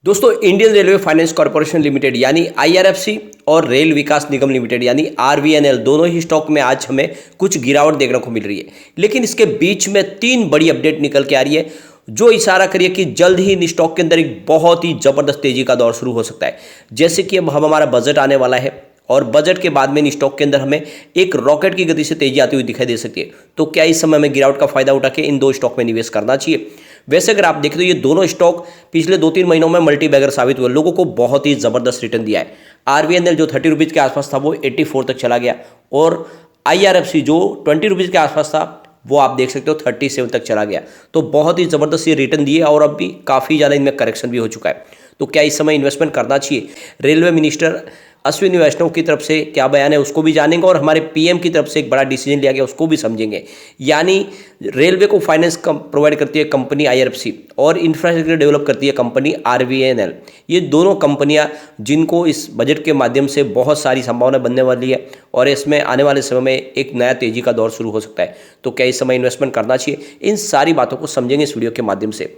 दोस्तों, Indian railway finance corporation limited यानी IRFC और रेल विकास निगम लिमिटेड यानी आरवीएनएल दोनों ही स्टॉक में आज हमें कुछ गिरावट देखने को मिल रही है। लेकिन इसके बीच में तीन बड़ी अपडेट निकल के आ रही है जो इशारा करिए कि जल्द ही इन स्टॉक के अंदर एक बहुत ही जबरदस्त तेजी का दौर शुरू हो सकता है। जैसे कि अब हमारा बजट आने वाला है और बजट के बाद में इन स्टॉक के अंदर हमें एक रॉकेट की गति से तेजी आती हुई दिखाई दे सकती है। तो क्या इस समय में गिरावट का फायदा उठा के इन दो स्टॉक में निवेश करना चाहिए? वैसे अगर आप देखें तो ये दोनों स्टॉक पिछले 2-3 महीनों में मल्टी बैगर साबित हुए, लोगों को बहुत ही जबरदस्त रिटर्न दिया है। आरवीएनएल जो 30 रुपीज़ के आसपास था वो 84 तक चला गया और आईआरएफसी जो 20 रुपीज़ के आसपास था वो आप देख सकते हो 37 तक चला गया। तो बहुत ही ज़बरदस्त ये रिटर्न दिए और अब भी काफ़ी ज़्यादा इनमें करेक्शन भी हो चुका है। तो क्या इस समय इन्वेस्टमेंट करना चाहिए? रेलवे मिनिस्टर अश्विनी वैष्णव की तरफ से क्या बयान है उसको भी जानेंगे और हमारे पीएम की तरफ से एक बड़ा डिसीजन लिया गया उसको भी समझेंगे। यानी रेलवे को फाइनेंस प्रोवाइड करती है कंपनी आईआरएफसी और इंफ्रास्ट्रक्चर डेवलप करती है कंपनी आरवीएनएल। ये दोनों कंपनियां जिनको इस बजट के माध्यम से बहुत सारी संभावना बनने वाली है और इसमें आने वाले समय में एक नया तेजी का दौर शुरू हो सकता है। तो क्या इस समय इन्वेस्टमेंट करना चाहिए? इन सारी बातों को समझेंगे इस वीडियो के माध्यम से।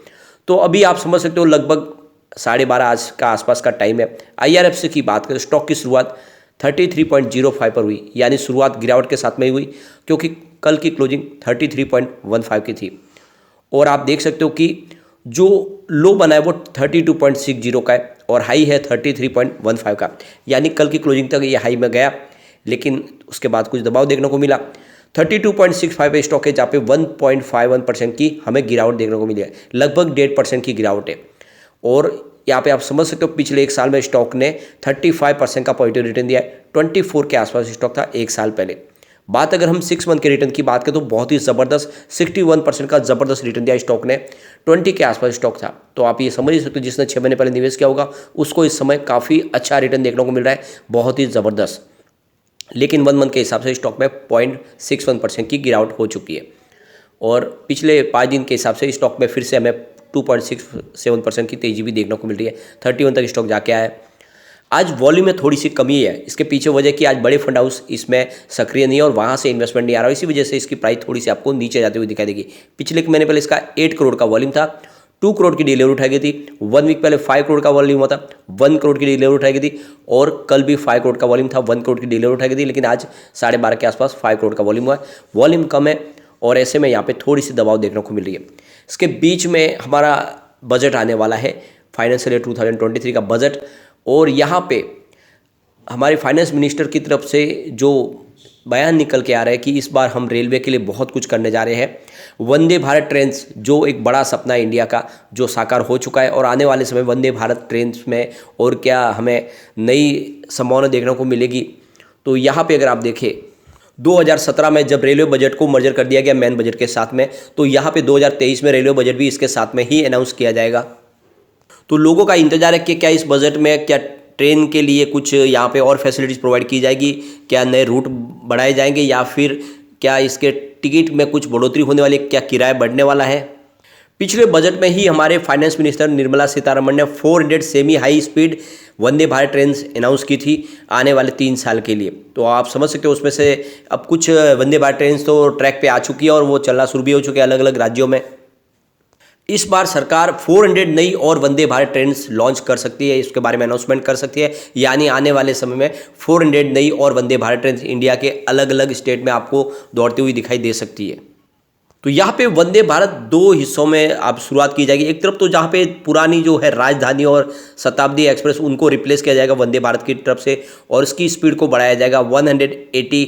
तो अभी आप समझ सकते हो लगभग 12:30 आज का आसपास का टाइम है। आईआरएफसी की बात करें, स्टॉक की शुरुआत 33.05 पर हुई, यानी शुरुआत गिरावट के साथ में ही हुई क्योंकि कल की क्लोजिंग 33.15 की थी। और आप देख सकते हो कि जो लो बना है वो 32.60 का है और हाई है 33.15 का, यानी कल की क्लोजिंग तक ये हाई में गया लेकिन उसके बाद कुछ दबाव देखने को मिला। 32.65 पे स्टॉक है जहाँ पे 1.51% की हमें गिरावट देखने को मिली है, लगभग 1.5% की गिरावट है। और यहाँ पे आप समझ सकते हो पिछले एक साल में स्टॉक ने 35% का पॉजिटिव रिटर्न दिया है। 24 के आसपास स्टॉक था एक साल पहले। बात अगर हम 6 मंथ के रिटर्न की बात करें तो बहुत ही ज़बरदस्त 61% का ज़बरदस्त रिटर्न दिया स्टॉक ने। 20 के आसपास स्टॉक था। तो आप ये समझ ही सकते हो जिसने 6 महीने पहले निवेश किया होगा उसको इस समय काफ़ी अच्छा रिटर्न देखने को मिल रहा है, बहुत ही ज़बरदस्त। लेकिन 1 मंथ के हिसाब से स्टॉक में 0.61% की गिरावट हो चुकी है और पिछले 5 दिन के हिसाब से स्टॉक में फिर से हमें 2.67% की तेजी भी देखने को मिल रही है। 31 तक स्टॉक जाके आया है। आज वॉल्यूम में थोड़ी सी कमी है। इसके पीछे वजह कि आज बड़े फंड हाउस इसमें सक्रिय नहीं है और वहाँ से इन्वेस्टमेंट नहीं आ रहा है, इसी वजह से इसकी प्राइस थोड़ी सी आपको नीचे जाती हुई दिखाई देगी। पिछले एक महीने पहले इसका 8 करोड़ का वॉल्यूम था, 2 करोड़ की डिलीवरी उठाई गई थी। 1 वीक पहले 5 करोड़ का वॉल्यूम हुआ था, 1 करोड़ की डिलीवरी उठाई गई थी और कल भी 5 करोड़ का वॉल्यूम था, 1 करोड़ की डिलीवरी उठाई गई थी। लेकिन आज 12:30 के आसपास 5 करोड़ का वॉल्यूम हुआ है। वॉल्यूम कम है और ऐसे में यहाँ पे थोड़ी सी दबाव देखने को मिल रही है। इसके बीच में हमारा बजट आने वाला है, फाइनेंशियल ईयर 2023 का बजट, और यहाँ पे हमारे फाइनेंस मिनिस्टर की तरफ से जो बयान निकल के आ रहा है कि इस बार हम रेलवे के लिए बहुत कुछ करने जा रहे हैं। वंदे भारत ट्रेन्स जो एक बड़ा सपना है इंडिया का जो साकार हो चुका है और आने वाले समय वंदे भारत ट्रेन्स में और क्या हमें नई संभावना देखने को मिलेगी। तो यहाँ पे अगर आप देखें 2017 में जब रेलवे बजट को मर्जर कर दिया गया मेन बजट के साथ में, तो यहाँ पे 2023 में रेलवे बजट भी इसके साथ में ही अनाउंस किया जाएगा। तो लोगों का इंतजार है कि क्या इस बजट में क्या ट्रेन के लिए कुछ यहाँ पे और फैसिलिटीज़ प्रोवाइड की जाएगी, क्या नए रूट बढ़ाए जाएंगे या फिर क्या इसके टिकट में कुछ बढ़ोतरी होने वाली, क्या किराया बढ़ने वाला है। पिछले बजट में ही हमारे फाइनेंस मिनिस्टर निर्मला सीतारमण ने 400 semi high speed Vande Bharat train announce की थी आने वाले 3 साल के लिए। तो आप समझ सकते हो उसमें से अब कुछ वंदे भारत ट्रेन तो ट्रैक पे आ चुकी है और वो चलना शुरू भी हो चुके हैं अलग अलग राज्यों में। इस बार सरकार 400 नई और वंदे भारत ट्रेन लॉन्च कर सकती है, इसके बारे में अनाउंसमेंट कर सकती है। यानी आने वाले समय में 400 नई और वंदे भारत ट्रेन इंडिया के अलग अलग स्टेट में आपको दौड़ती हुई दिखाई दे सकती है। तो यहाँ पे वंदे भारत 2 हिस्सों में अब शुरुआत की जाएगी। एक तरफ तो जहाँ पे पुरानी जो है राजधानी और शताब्दी एक्सप्रेस उनको रिप्लेस किया जाएगा वंदे भारत की तरफ से और इसकी स्पीड को बढ़ाया जाएगा 180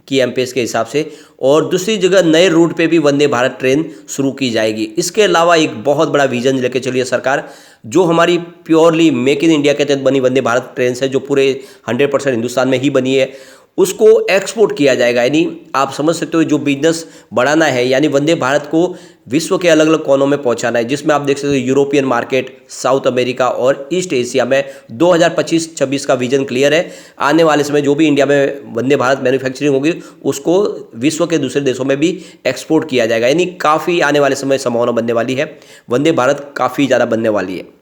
की एमपीएस के हिसाब से, और दूसरी जगह नए रूट पे भी वंदे भारत ट्रेन शुरू की जाएगी। इसके अलावा एक बहुत बड़ा विजन लेके चली है सरकार, जो हमारी प्योरली मेक इन इंडिया के तहत बनी वंदे भारत ट्रेन है जो पूरे 100% हिंदुस्तान में ही बनी है, उसको एक्सपोर्ट किया जाएगा। यानी आप समझ सकते हो जो बिजनेस बढ़ाना है, यानी वंदे भारत को विश्व के अलग अलग कोनों में पहुंचाना है, जिसमें आप देख सकते हो यूरोपियन मार्केट, साउथ अमेरिका और ईस्ट एशिया में 2025-26 का विजन क्लियर है। आने वाले समय जो भी इंडिया में वंदे भारत मैन्युफैक्चरिंग होगी उसको विश्व के दूसरे देशों में भी एक्सपोर्ट किया जाएगा। यानी काफ़ी आने वाले समय संभावना बनने वाली है, वंदे भारत काफ़ी ज़्यादा बनने वाली है।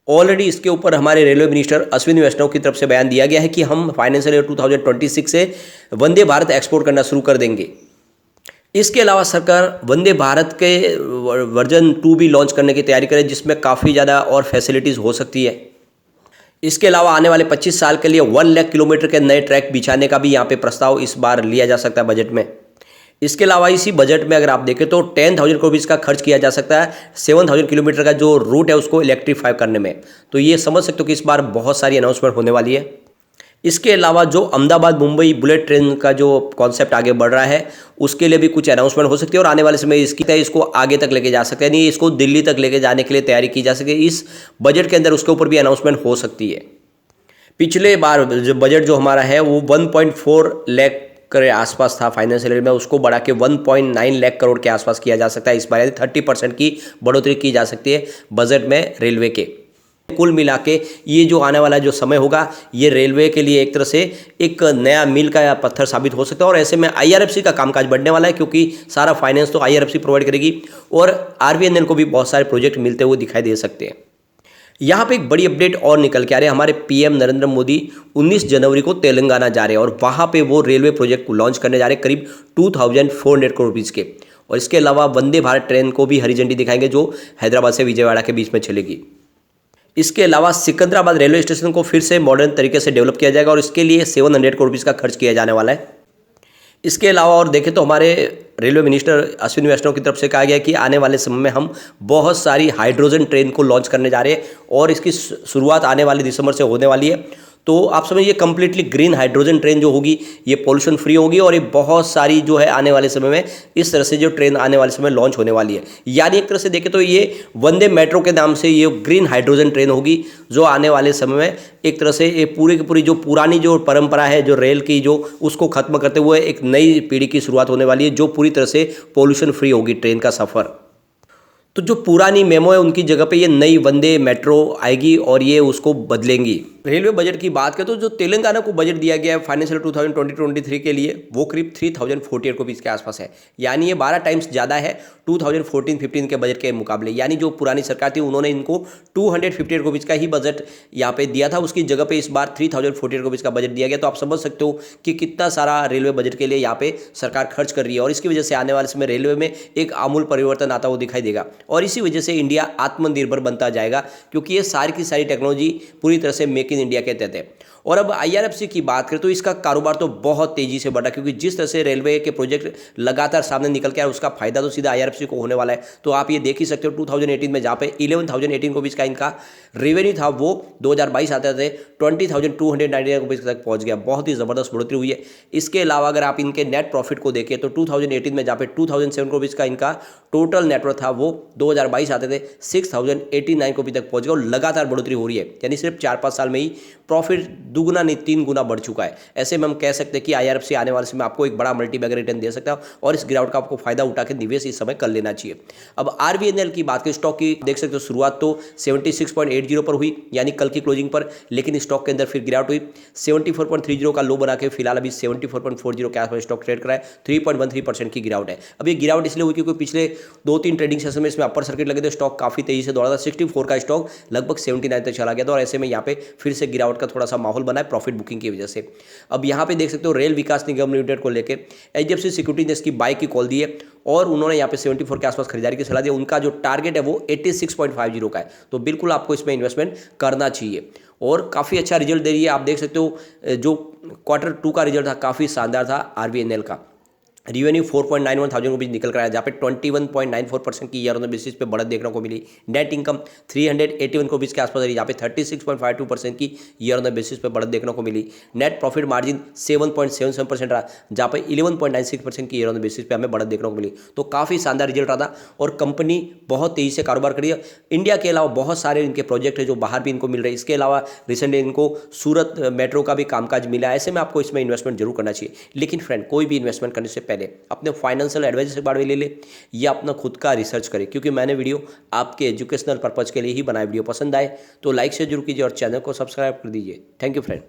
ऑलरेडी इसके ऊपर हमारे रेलवे मिनिस्टर अश्विनी वैष्णव की तरफ से बयान दिया गया है कि हम फाइनेंशियल ईयर 2026 से वंदे भारत एक्सपोर्ट करना शुरू कर देंगे। इसके अलावा सरकार वंदे भारत के वर्जन 2 भी लॉन्च करने की तैयारी करे, जिसमें काफ़ी ज़्यादा और फैसिलिटीज़ हो सकती है। इसके अलावा आने वाले 25 साल के लिए 1 लाख किलोमीटर के नए ट्रैक बिछाने का भी यहाँ पे प्रस्ताव इस बार लिया जा सकता है बजट में। इसके अलावा इसी बजट में अगर आप देखें तो 10,000 करोड़ रुपीज़ का खर्च किया जा सकता है 7,000 किलोमीटर का जो रूट है उसको इलेक्ट्रीफाई करने में। तो ये समझ सकते हो कि इस बार बहुत सारी अनाउंसमेंट होने वाली है। इसके अलावा जो अहमदाबाद मुंबई बुलेट ट्रेन का जो कॉन्सेप्ट आगे बढ़ रहा है उसके लिए भी कुछ अनाउंसमेंट हो सकती है और आने वाले समय इसको आगे तक लेके जा सकते हैं, यानी इसको दिल्ली तक लेके जाने के लिए तैयारी की जा सके। इस बजट के अंदर उसके ऊपर भी अनाउंसमेंट हो सकती है। पिछले बार जो बजट जो हमारा है वो 1.4 लाख के आसपास था फाइनेंशियल ईयर में, उसको बढ़ा के 1.9 लाख करोड़ के आसपास किया जा सकता है इस बार, यानी 30% की बढ़ोतरी की जा सकती है बजट में रेलवे के। कुल मिला के ये जो आने वाला जो समय होगा ये रेलवे के लिए एक तरह से एक नया मील का पत्थर साबित हो सकता है और ऐसे में IRFC का कामकाज बढ़ने वाला है, क्योंकि सारा फाइनेंस तो IRFC प्रोवाइड करेगी और RVNL को भी बहुत सारे प्रोजेक्ट मिलते हुए दिखाई दे सकते हैं। यहाँ पे एक बड़ी अपडेट और निकल के आ रही है, हमारे PM नरेंद्र मोदी 19 जनवरी को तेलंगाना जा रहे हैं और वहाँ पे वो रेलवे प्रोजेक्ट को लॉन्च करने जा रहे हैं करीब 2,400 करोड़ रुपीज़ के। और इसके अलावा वंदे भारत ट्रेन को भी हरी झंडी दिखाएंगे जो हैदराबाद से विजयवाड़ा के बीच में चलेगी। इसके अलावा सिकंदराबाद रेलवे स्टेशन को फिर से मॉडर्न तरीके से डेवलप किया जाएगा और इसके लिए 700 करोड़ रुपीज़ का खर्च किया जाने वाला है। इसके अलावा और देखें तो हमारे रेलवे मिनिस्टर अश्विनी वैष्णव की तरफ से कहा गया कि आने वाले समय में हम बहुत सारी हाइड्रोजन ट्रेन को लॉन्च करने जा रहे हैं और इसकी शुरुआत आने वाले दिसंबर से होने वाली है। तो आप समझिए कंप्लीटली ग्रीन हाइड्रोजन ट्रेन जो होगी ये पोल्यूशन फ्री होगी और ये बहुत सारी जो है आने वाले समय में इस तरह से जो ट्रेन आने वाले समय लॉन्च होने वाली है। यानी एक तरह से देखें तो ये वंदे मेट्रो के नाम से ये ग्रीन हाइड्रोजन ट्रेन होगी जो आने वाले समय में एक तरह से ये पूरी की पूरी जो पुरानी जो परंपरा है जो रेल की जो उसको खत्म करते हुए एक नई पीढ़ी की शुरुआत होने वाली है जो पूरी तरह से पोल्यूशन फ्री होगी ट्रेन का सफ़र। तो जो पुरानी मेमो है उनकी जगह पे ये नई वंदे मेट्रो आएगी और ये उसको बदलेंगी। रेलवे बजट की बात करें तो जो तेलंगाना को बजट दिया गया है फाइनेंशियल 2020-23 के लिए वो करीब 3,048 करोड़ रुपीज़ के आसपास है, यानी ये 12 टाइम्स ज़्यादा है 2014-15 के बजट के मुकाबले। यानी जो पुरानी सरकार थी उन्होंने इनको 258 करोड़ रुपीज़ का ही बजट यहाँ पे दिया था, उसकी जगह पे इस बार 3,048 करोड़ रुपीज़ का बजट दिया गया। तो आप समझ सकते हो कि कितना सारा रेलवे बजट के लिए यहाँ पे सरकार खर्च कर रही है और इसकी वजह से आने वाले समय रेलवे में एक आमूल परिवर्तन आता हुआ दिखाई देगा और इसी वजह से इंडिया आत्मनिर्भर बनता जाएगा, क्योंकि ये सारी की सारी टेक्नोलॉजी पूरी तरह से मेक इन इंडिया के तहत है। और अब IRFC की बात करें तो इसका कारोबार तो बहुत तेजी से बढ़ा, क्योंकि जिस तरह से रेलवे के प्रोजेक्ट लगातार सामने निकल के आ रहा है उसका फायदा तो सीधा IRFC को होने वाला है। तो आप ये देख ही सकते हो 2018 में जहाँ पे 11,018 रुपीज़ का इनका रेवेन्यू था वो 2022 आते थे 20,299 रुपीज़ तक पहुँच गया। बहुत ही ज़बरदस्त बढ़ोतरी हुई है। इसके अलावा अगर आप इनके नेट प्रॉफिट को देखें तो 2018 में जहाँ पे 2,007 करोड़ रुपीज़ का इनका टोटल नेटवर्थ था वो 2022 आते थे 6,089 करोड़ तक पहुँच गया और लगातार बढ़ोतरी हो रही है। यानी सिर्फ 4-5 साल में ही प्रॉफिट दुगुना नहीं 3 गुना बढ़ चुका है। ऐसे में हम कह सकते हैं कि IRFC आने वाले समय आपको एक बड़ा मल्टीबैगर रिटर्न दे सकता है और इस गिरावट का आपको फायदा उठा के निवेश इस समय कर लेना चाहिए। अब RVNL की बात करें स्टॉक की देख सकते हो शुरुआत तो 76.80 पर हुई यानी कल की क्लोजिंग पर, लेकिन स्टॉक के अंदर फिर गिरावट हुई 74.30 का लो बना के फिलहाल अभी 74.40 के आसपास स्टॉक ट्रेड करा है। 3.13% की गिरावट है। अब ये गिरावट इसलिए हुई क्योंकि पिछले 2-3 ट्रेडिंग सेशन में इसमें अपर सर्किट लगे थे, स्टॉक काफी तेजी से दौड़ा था। 64 का स्टॉक लगभग 79 तक चला गया था और ऐसे में यहाँ पे फिर से गिरावट का थोड़ा सा माहौल बना है प्रॉफिट बुकिंग की वजह से। अब यहाँ पे देख सकते हो रेल विकास निगम लिमिटेड को लेकर HDFC सिक्योरिटी ने इसकी बाय की कॉल दी है और उन्होंने यहाँ पे 74 के आसपास खरीदारी की सलाह दी। उनका जो टारगेट है वो 86.50 का है, तो बिल्कुल आपको इसमें इन्वेस्टमेंट करना चाहिए और काफ़ी अच्छा रिजल्ट दे रही है। आप देख सकते हो जो Q2 का रिजल्ट था काफ़ी शानदार था RVNL का। रेवेन्यू 4.91 थाउजेंड रुपीज़ निकल कर आया जहाँ पे 21.94% की ईयर ऑन बेसिस पे बढ़त देखने को मिली। नेट इनकम 381 करोड़ के आसपास रही जहाँ पे 36.52% की ईयर ऑन बेसिस पे बढ़त देखने को मिली। नेट प्रॉफिट मार्जिन 7.77% रहा जहाँ पे 11.96% की ईयर ऑन बेसिस पे हमें बढ़त देखने को मिली। तो काफ़ी शानदार रिजल्ट रहा था और कंपनी बहुत तेज़ी से कारोबार करी है। इंडिया के अलावा बहुत सारे इनके प्रोजेक्ट है जो बाहर भी इनको मिल रहे हैं। इसके अलावा रिसेंटली इनको सूरत मेट्रो का भी कामकाज मिला है। ऐसे में आपको इसमें इन्वेस्टमेंट जरूर करना चाहिए, लेकिन फ्रेंड कोई भी इन्वेस्टमेंट करने से पहले अपने फाइनेंशियल एडवाइजर से बात ले ले या अपना खुद का रिसर्च करें, क्योंकि मैंने वीडियो आपके एजुकेशनल पर्पज के लिए ही बनाया। वीडियो पसंद आए तो लाइक शेयर जरूर कीजिए और चैनल को सब्सक्राइब कर दीजिए। Thank you friend.